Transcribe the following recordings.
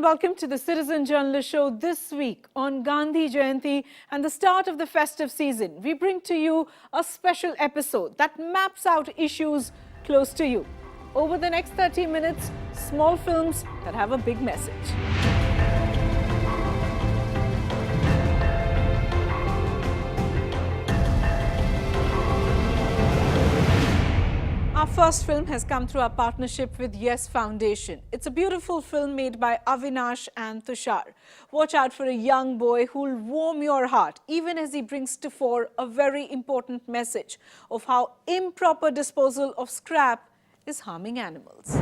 welcome to the Citizen Journalist Show. This week on Gandhi Jayanti and the start of the festive season, we bring to you a special episode that maps out issues close to you. Over the next 30 minutes, small films that have a big message. Our first film has come through our partnership with Yes Foundation. It's a beautiful film made by Avinash and Tushar. Watch out for a young boy who'll warm your heart, even as he brings to fore a very important message of how improper disposal of scrap is harming animals.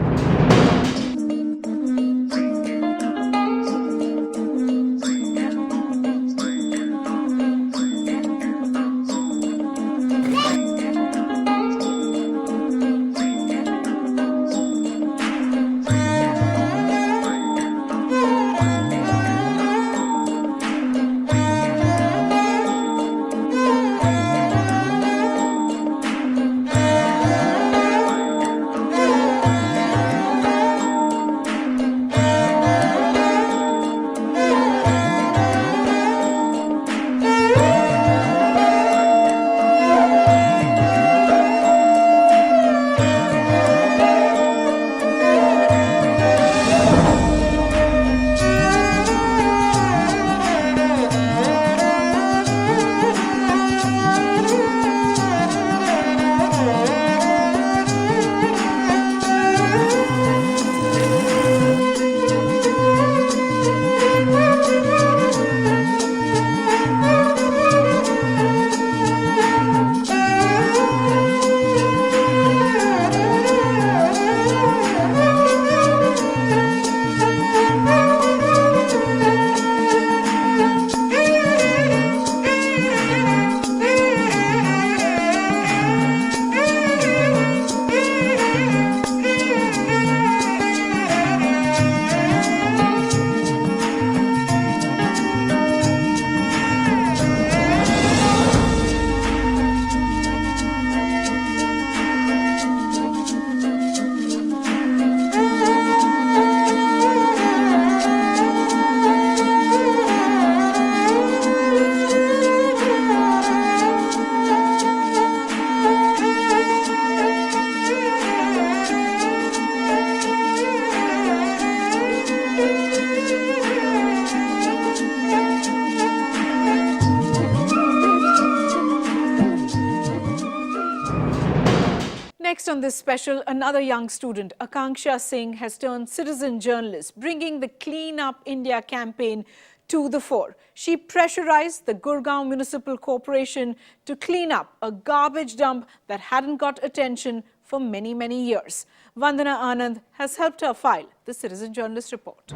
Next on this special, another young student, Akanksha Singh, has turned citizen journalist, bringing the Clean Up India campaign to the fore. She pressurized the Gurgaon Municipal Corporation to clean up a garbage dump that hadn't got attention for many, many years. Vandana Anand has helped her file the Citizen Journalist Report.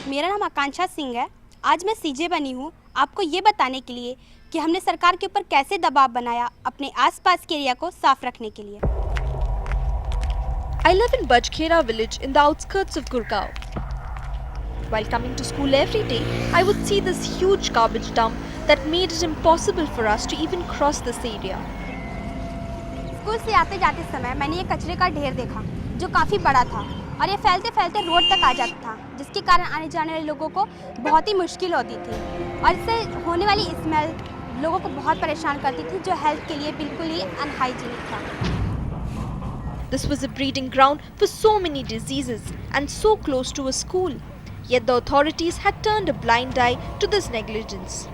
मेरा नाम आकांक्षा सिंह है। आज मैं सीजे बनी हूँ आपको ये बताने के लिए कि हमने सरकार के ऊपर कैसे दबाव बनाया अपने आसपास के एरिया को साफ रखने के लिए। I live in Bajkhera village in the outskirts of Gurgaon. While coming to school every day, I would see this huge garbage dump that made it impossible for us to even cross this area. School से आते जाते समय मैंने ये कचरे का ढेर देखा जो काफ़ी बड़ा था और ये फैलते फैलते रोड तक आ जाता था, जिसके कारण आने जाने वाले लोगों को बहुत ही मुश्किल होती थी और इससे होने वाली स्मेल लोगों को बहुत परेशान करती थी, जो हेल्थ के लिए बिल्कुल ही अनहाइजीनिक था। This was a breeding ground for so many diseases and so close to a school. Yet the authorities had turned a blind eye to this negligence.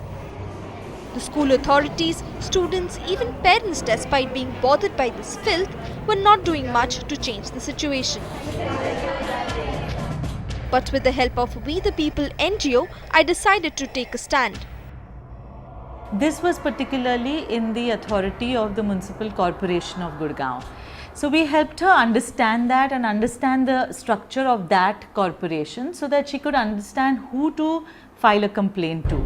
The school authorities, students, even parents, despite being bothered by this filth, were not doing much to change the situation. But with the help of We the People NGO, I decided to take a stand. This was particularly in the authority of the Municipal Corporation of Gurgaon. So we helped her understand that and understand the structure of that corporation so that she could understand who to file a complaint to.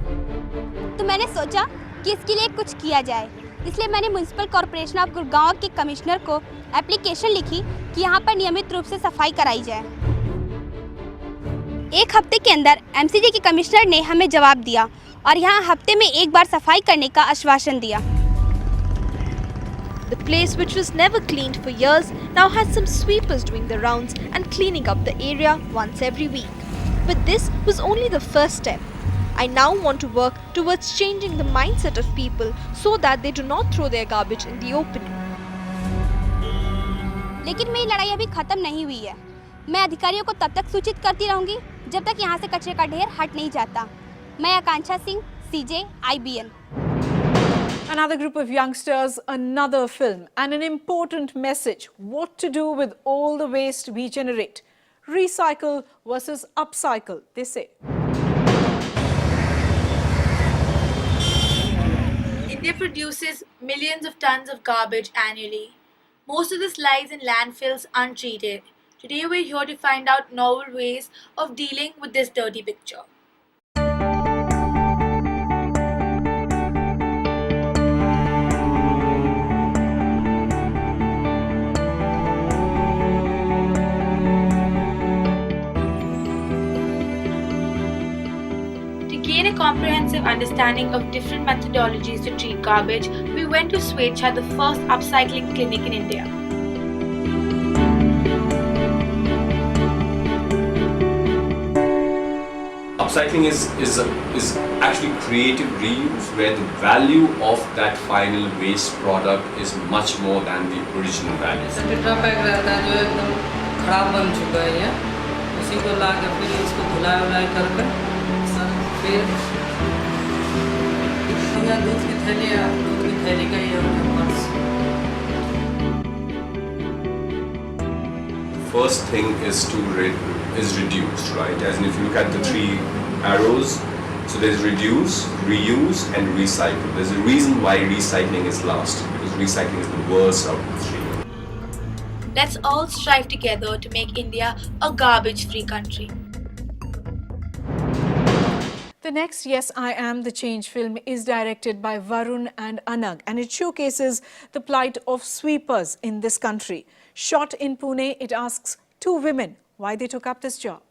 तो मैंने सोचा कि इसके लिए कुछ किया जाए, इसलिए मैंने म्युनिसिपल कॉर्पोरेशन ऑफ गुड़गांव के कमिश्नर को एप्लीकेशन लिखी कि यहाँ पर नियमित रूप से सफाई कराई जाए। एक हफ्ते के अंदर एमसीजे के कमिश्नर ने हमें जवाब दिया और यहाँ हफ्ते में एक बार सफाई करने का आश्वासन दिया। The place, which was never cleaned for years, now has some sweepers doing the rounds and cleaning up the area once every week. But this was only the first step. I now want to work towards changing the mindset of people so that they do not throw their garbage in the open. लेकिन मेरी लड़ाई अभी खत्म नहीं हुई है। मैं अधिकारियों को तब तक सूचित करती रहूंगी जब तक यहाँ से कचरे का ढेर हट नहीं जाता। मैं Akanksha Singh, CJ, IBN। Another group of youngsters, another film, and an important message: what to do with all the waste we generate. Recycle versus upcycle, they say. India produces millions of tons of garbage annually. Most of this lies in landfills untreated. Today we're here to find out novel ways of dealing with this dirty picture. To gain a comprehensive understanding of different methodologies to treat garbage, we went to Swechha, the first upcycling clinic in India. Upcycling is actually creative reuse where the value of that final waste product is much more than the original value. Tetra pack रहता है जो एकदम खराब बन चुका है ये, उसी को ला के फिर इसको धुलाई करके फिर दूध की थैली का ये purse. First thing is reduce, right? As in if you look at the three arrows, so there's reduce, reuse and recycle. There's a reason why recycling is last, because recycling is the worst out of the three. Let's all strive together to make India a garbage-free country. The next Yes, I Am the Change film is directed by Varun and Anag, and it showcases the plight of sweepers in this country. Shot in Pune, it asks two women why they took up this job.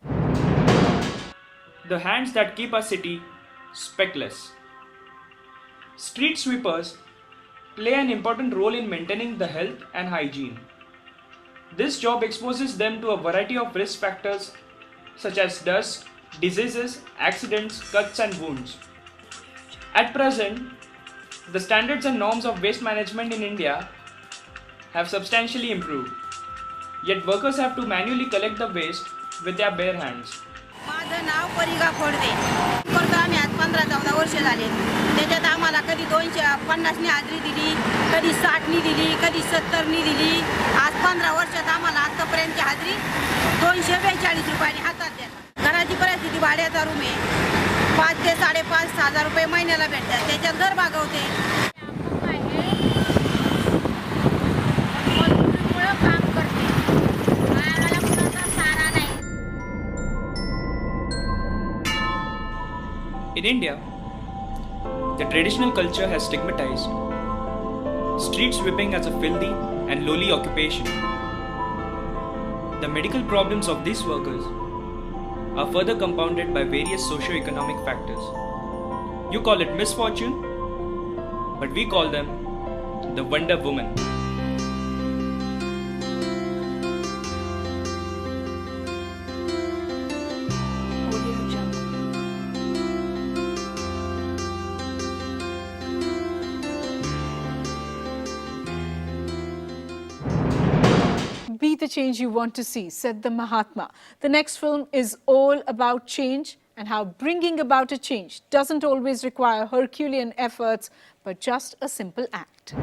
The hands that keep our city speckless. Street sweepers play an important role in maintaining the health and hygiene. This job exposes them to a variety of risk factors such as dust, diseases, accidents, cuts and wounds. At present, the standards and norms of waste management in India have substantially improved. Yet workers have to manually collect the waste with their bare hands. माझं नाव परिगा खोडदे करतो आम्ही आज 15-14 वर्ष झाले। त्याच्यात आम्हाला कधी 250 नी हाजरी दिली, कधी 60 नी दिली, कधी 70 नी दिली। आज 15 वर्षात आम्हाला आतापर्यंतची हाजरी 242 रुपयांनी हातात देतात। घराची परिस्थिती भाड्याचा रूम आहे, 5 ते 5.5 हजार रुपये महिन्याला भेटतात, त्याच्यात घर भागवते। In India, the traditional culture has stigmatized street sweeping as a filthy and lowly occupation. The medical problems of these workers are further compounded by various socio-economic factors. You call it misfortune, but we call them the Wonder Woman. Be the change you want to see, said the Mahatma. The next film is all about change and how bringing about a change doesn't always require Herculean efforts, but just a simple act.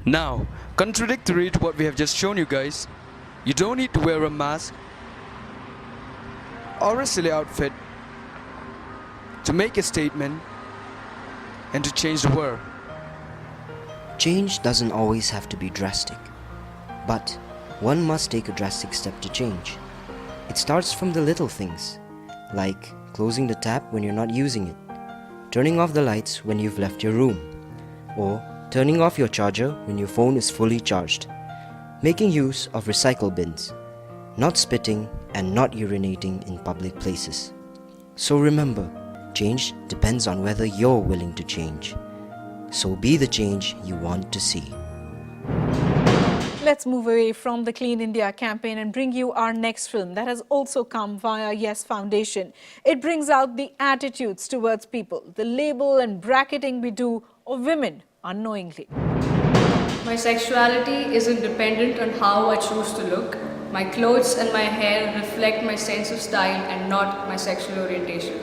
Now, contradictory to what we have just shown you guys, You don't need to wear a mask or a silly outfit to make a statement and to change the world. Change doesn't always have to be drastic, but one must take a drastic step to change. It starts from the little things, like closing the tap when you're not using it, turning off the lights when you've left your room, or turning off your charger when your phone is fully charged, making use of recycle bins, not spitting and not urinating in public places. So remember, change depends on whether you're willing to change. So be the change you want to see. Let's move away from the Clean India campaign and bring you our next film that has also come via Yes Foundation. It brings out the attitudes towards people, the label and bracketing we do of women unknowingly. My sexuality isn't dependent on how I choose to look. My clothes and my hair reflect my sense of style and not my sexual orientation.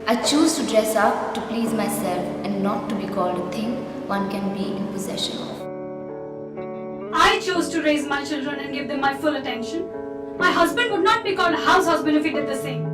I choose to dress up to please myself and not to be called a thing one can be in possession of. I chose to raise my children and give them my full attention. My husband would not be called a house husband if he did the same.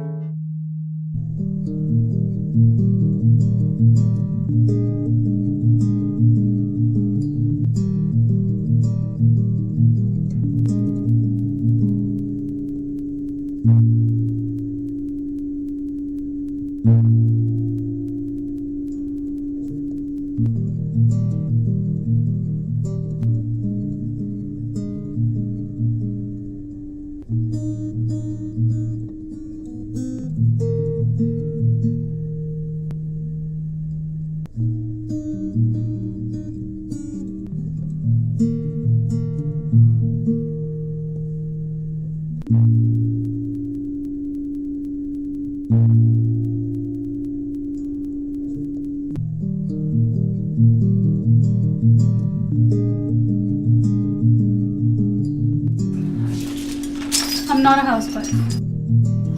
I'm not a housewife.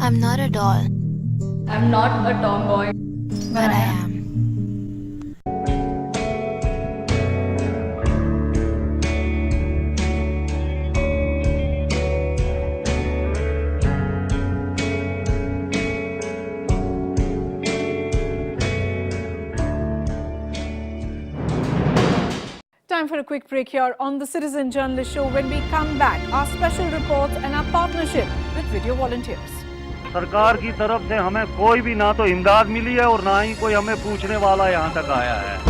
I'm not a doll. I'm not a tomboy. But I am. Time for a quick break here on the Citizen Journalist Show. When we come back, our special reports and our partnership with video volunteers. सरकार की तरफ से हमें कोई भी ना तो इमदाद मिली है और ना ही कोई हमें पूछने वाला यहाँ तक आया है।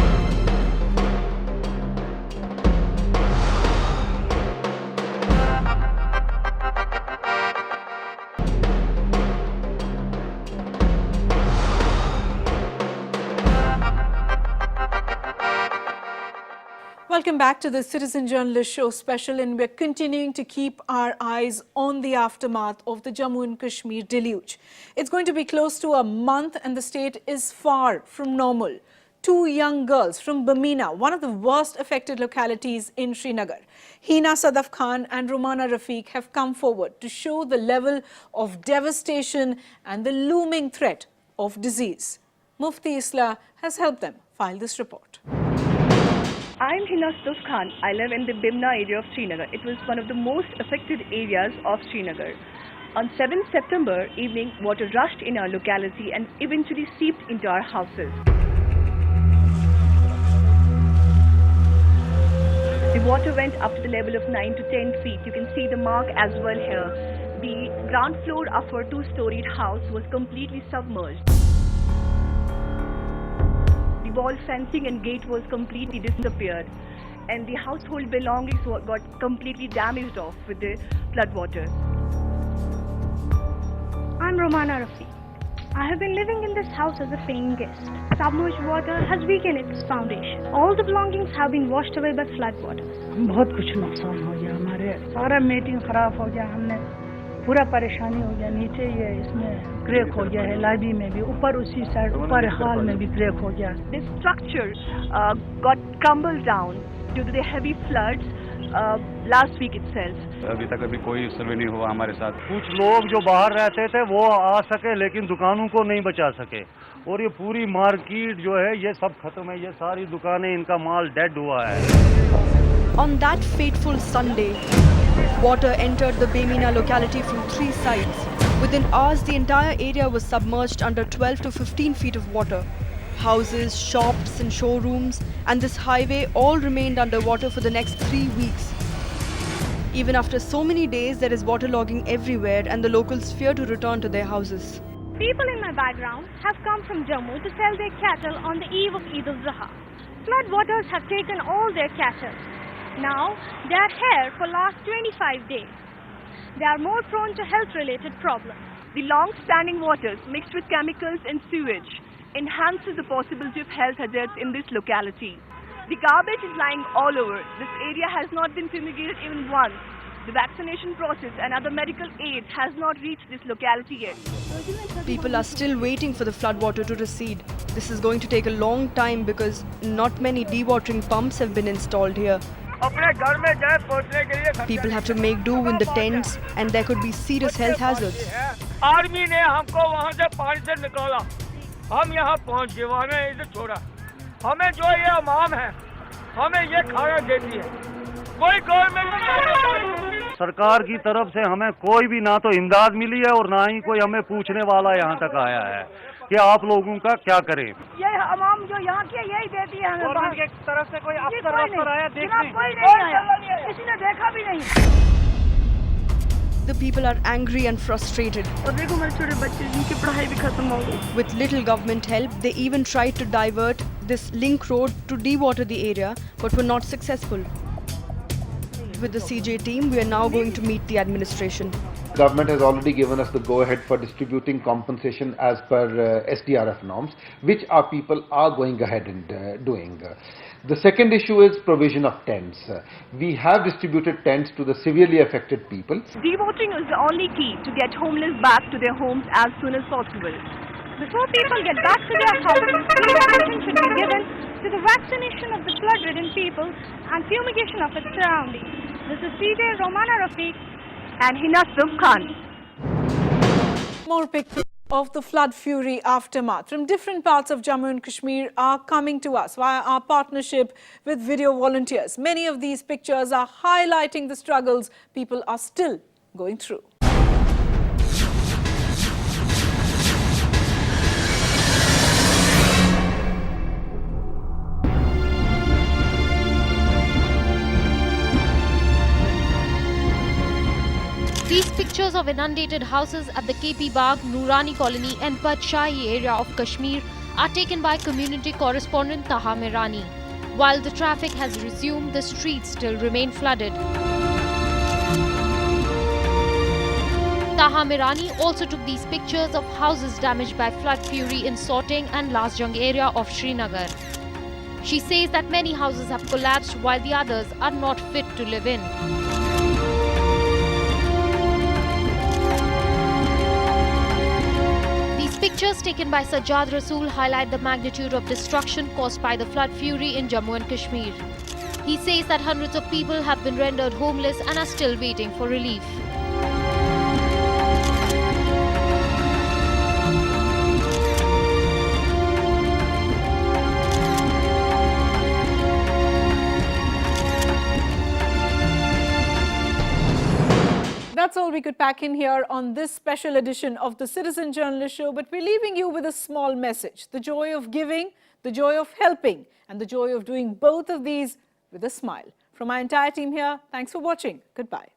Welcome back to the Citizen Journalist Show special, and we're continuing to keep our eyes on the aftermath of the Jammu and Kashmir deluge. It's going to be close to a month and the state is far from normal. Two young girls from Bamina, one of the worst affected localities in Srinagar, Hina Sadaf Khan and Romana Rafiq, have come forward to show the level of devastation and the looming threat of disease. Mufti Isla has helped them file this report. I'm Hina Sadaf Khan. I live in the Bimna area of Srinagar. It was one of the most affected areas of Srinagar. On 7th September evening, water rushed in our locality and eventually seeped into our houses. The water went up to the level of 9 to 10 feet. You can see the mark as well here. The ground floor of our two-storied house was completely submerged. The wall fencing and gate was completely disappeared, and the household belongings got completely damaged off with the flood water. I'm Romana Rafiq. I have been living in this house as a paying guest. Submerged water has weakened its foundation. All the belongings have been washed away by flood water. बहुत कुछ नुकसान हो गया हमारे, सारा meeting खराब हो गया, हमने पूरा परेशानी हो गया। नीचे ये इसमें क्रैक हो गया है, लाइब्रेरी में भी, ऊपर उसी साइड ऊपर हॉल में भी क्रैक हो गया। This structure got crumbled down due to the heavy floods last week itself. अभी तक कोई सर्वे नहीं हुआ हमारे साथ। कुछ लोग जो बाहर रहते थे वो आ सके, लेकिन दुकानों को नहीं बचा सके, और ये पूरी मार्केट जो है ये सब खत्म है। ये सारी दुकानें, इनका माल डेड हुआ है। On that fateful Sunday, water entered the Bemina locality from 3 sides. Within hours, the entire area was submerged under 12 to 15 feet of water. Houses, shops and showrooms and this highway all remained underwater for the next 3 weeks. Even after so many days, there is waterlogging everywhere and the locals fear to return to their houses. People in my background have come from Jammu to sell their cattle on the eve of Eid al-Zuha. Flood waters have taken all their cattle. Now, they are here for last 25 days. They are more prone to health-related problems. The long-standing waters mixed with chemicals and sewage enhances the possibility of health hazards in this locality. The garbage is lying all over. This area has not been fumigated even once. The vaccination process and other medical aids has not reached this locality yet. People are still waiting for the floodwater to recede. This is going to take a long time because not many dewatering pumps have been installed here. People have to make do in the tents and there could be serious health hazards. Army ने हमको वहाँ से पानी से निकाला, हम यहाँ पहुँच गए, वहाँ ने इसे छोड़ा। हमें जो ये अवाम है, हमें ये खाना देती है, कोई गवर्नमेंट सरकार की तरफ से हमें कोई भी ना तो इमदाद मिली है और ना ही कोई हमें पूछने वाला यहाँ तक आया है कि आप लोगों का क्या करें। ये अवाम जो यहाँ की यही देती है हमें। गवर्नमेंट की तरफ से कोई अफसर आया देखने? कोई नहीं आया, किसी ने देखा भी नहीं। The people are angry and frustrated. With little government help, they even tried to divert this link road to dewater the area, but were not successful. With the CJ team, we are now going to meet the administration. Government has already given us the go-ahead for distributing compensation as per SDRF norms, which our people are going ahead and doing. The second issue is provision of tents. We have distributed tents to the severely affected people. Dewatering is the only key to get homeless back to their homes as soon as possible. Before people get back to their houses, due attention should be given to the vaccination of the flood-ridden people and fumigation of its surroundings. This is CJ, Romana Rafiq and Hina Khan. More pictures of the flood fury aftermath from different parts of Jammu and Kashmir are coming to us via our partnership with video volunteers. Many of these pictures are highlighting the struggles people are still going through. These pictures of inundated houses at the KP Bagh, Noorani Colony and Padshahi area of Kashmir are taken by community correspondent Taha Mirani. While the traffic has resumed, the streets still remain flooded. Taha Mirani also took these pictures of houses damaged by flood fury in Sorting and Lasjung area of Srinagar. She says that many houses have collapsed while the others are not fit to live in. Pictures taken by Sajjad Rasool highlight the magnitude of destruction caused by the flood fury in Jammu and Kashmir. He says that hundreds of people have been rendered homeless and are still waiting for relief. That's all we could pack in here on this special edition of the Citizen Journalist Show, but we're leaving you with a small message. The joy of giving, the joy of helping, and the joy of doing both of these with a smile. From our entire team here, thanks for watching. Goodbye.